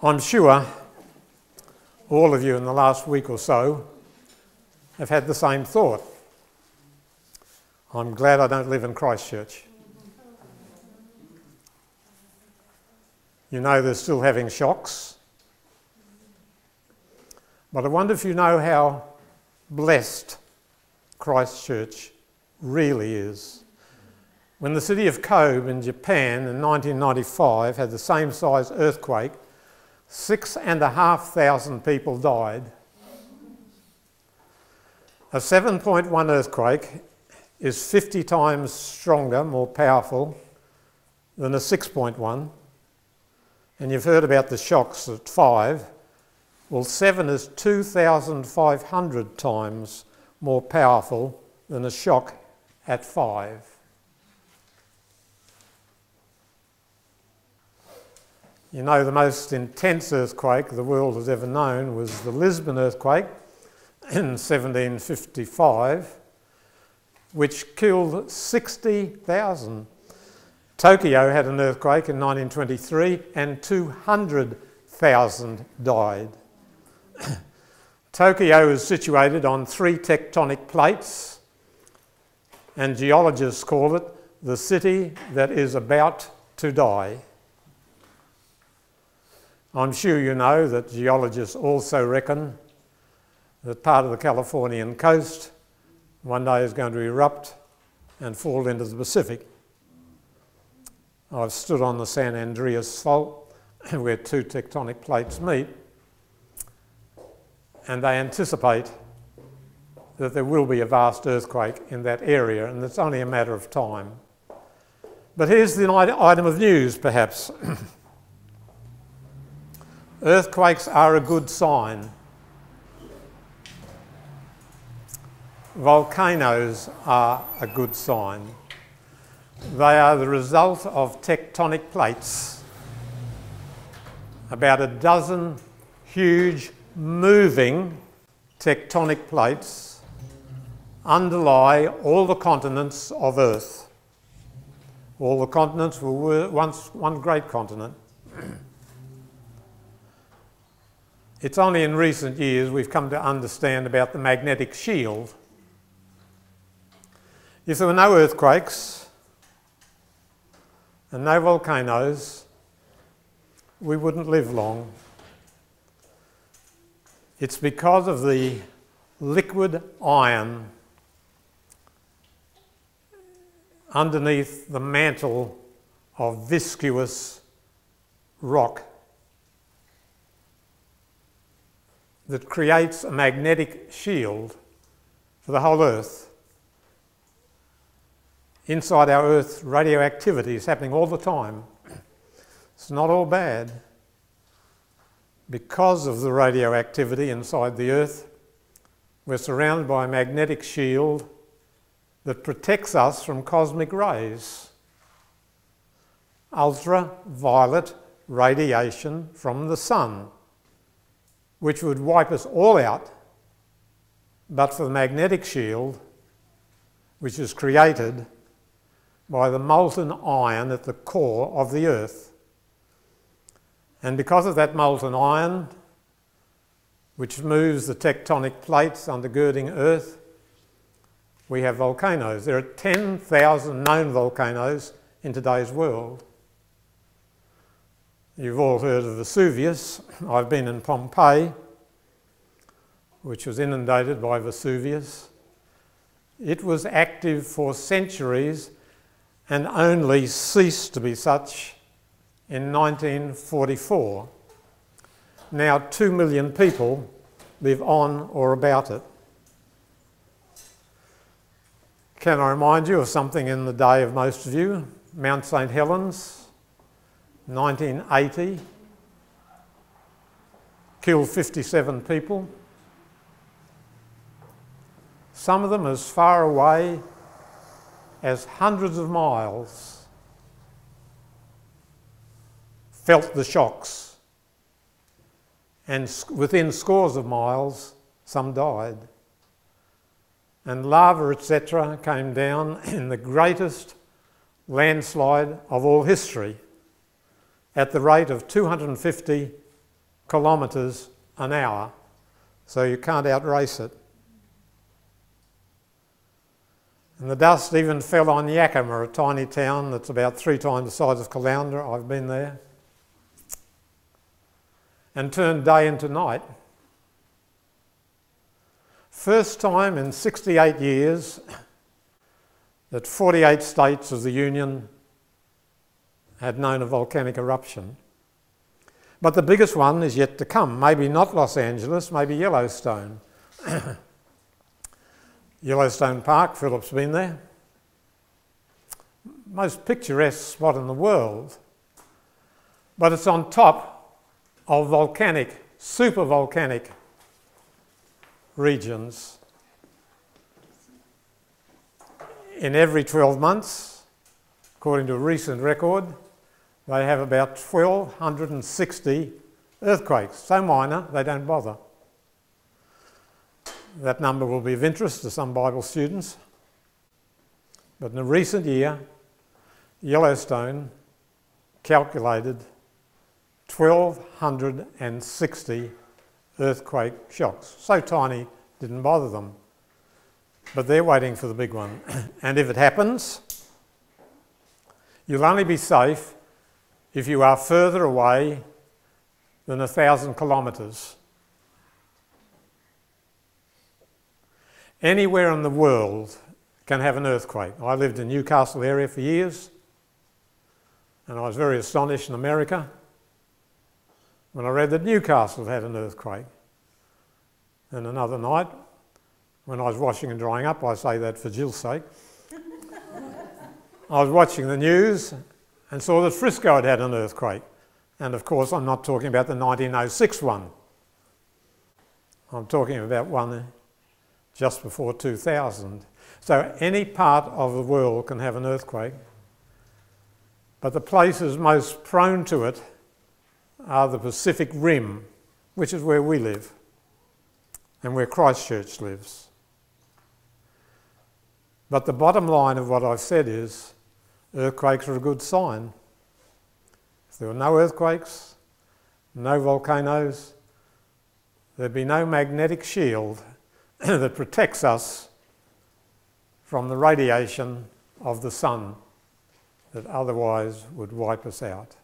I'm sure all of you in the last week or so have had the same thought. I'm glad I don't live in Christchurch. You know they're still having shocks. But I wonder if you know how blessed Christchurch really is. When the city of Kobe in Japan in 1995 had the same size earthquake, 6,500 people died. A 7.1 earthquake is 50 times stronger, more powerful than a 6.1. And you've heard about the shocks at 5. Well, 7 is 2,500 times more powerful than a shock at 5. You know, the most intense earthquake the world has ever known was the Lisbon Earthquake in 1755, which killed 60,000. Tokyo had an earthquake in 1923 and 200,000 died. Tokyo is situated on 3 tectonic plates, and geologists call it the city that is about to die. I'm sure you know that geologists also reckon that part of the Californian coast one day is going to erupt and fall into the Pacific. I've stood on the San Andreas Fault where 2 tectonic plates meet, and they anticipate that there will be a vast earthquake in that area, and it's only a matter of time. But here's the item of news, perhaps. Earthquakes are a good sign. Volcanoes are a good sign. They are the result of tectonic plates. About a dozen huge moving tectonic plates underlie all the continents of Earth. All the continents were once one great continent. It's only in recent years we've come to understand about the magnetic shield. If there were no earthquakes and no volcanoes, we wouldn't live long. It's because of the liquid iron underneath the mantle of viscous rock that creates a magnetic shield for the whole Earth. Inside our Earth, radioactivity is happening all the time. It's not all bad. Because of the radioactivity inside the Earth, we're surrounded by a magnetic shield that protects us from cosmic rays. Ultraviolet radiation from the sun, which would wipe us all out, but for the magnetic shield, which is created by the molten iron at the core of the Earth. And because of that molten iron, which moves the tectonic plates undergirding Earth, we have volcanoes. There are 10,000 known volcanoes in today's world. You've all heard of Vesuvius. I've been in Pompeii, which was inundated by Vesuvius. It was active for centuries and only ceased to be such in 1944. Now 2 million people live on or about it. Can I remind you of something in the day of most of you? Mount St Helens, 1980, killed 57 people. Some of them as far away as hundreds of miles felt the shocks, and within scores of miles some died. And lava, etc., came down in the greatest landslide of all history at the rate of 250 kilometres an hour, so you can't outrace it. And the dust even fell on Yakima, a tiny town that's about 3 times the size of Caloundra. I've been there. And turned day into night. First time in 68 years that 48 states of the Union had known a volcanic eruption. But the biggest one is yet to come. Maybe not Los Angeles, maybe Yellowstone. Yellowstone Park, Philip's been there. Most picturesque spot in the world. But it's on top of volcanic, super volcanic regions. In every 12 months, according to a recent record, they have about 1,260 earthquakes. So minor, they don't bother. That number will be of interest to some Bible students. But in a recent year, Yellowstone calculated 1,260 earthquake shocks. So tiny, didn't bother them. But they're waiting for the big one. And if it happens, you'll only be safe if you are further away than 1,000 kilometres. Anywhere in the world can have an earthquake. I lived in the Newcastle area for years, and I was very astonished in America when I read that Newcastle had an earthquake. And another night, when I was washing and drying up, I say that for Jill's sake, I was watching the news and saw that Frisco had an earthquake. And of course, I'm not talking about the 1906 one. I'm talking about one just before 2000. So any part of the world can have an earthquake, but the places most prone to it are the Pacific Rim, which is where we live and where Christchurch lives. But the bottom line of what I've said is earthquakes are a good sign. If there were no earthquakes, no volcanoes, there'd be no magnetic shield that protects us from the radiation of the sun that otherwise would wipe us out.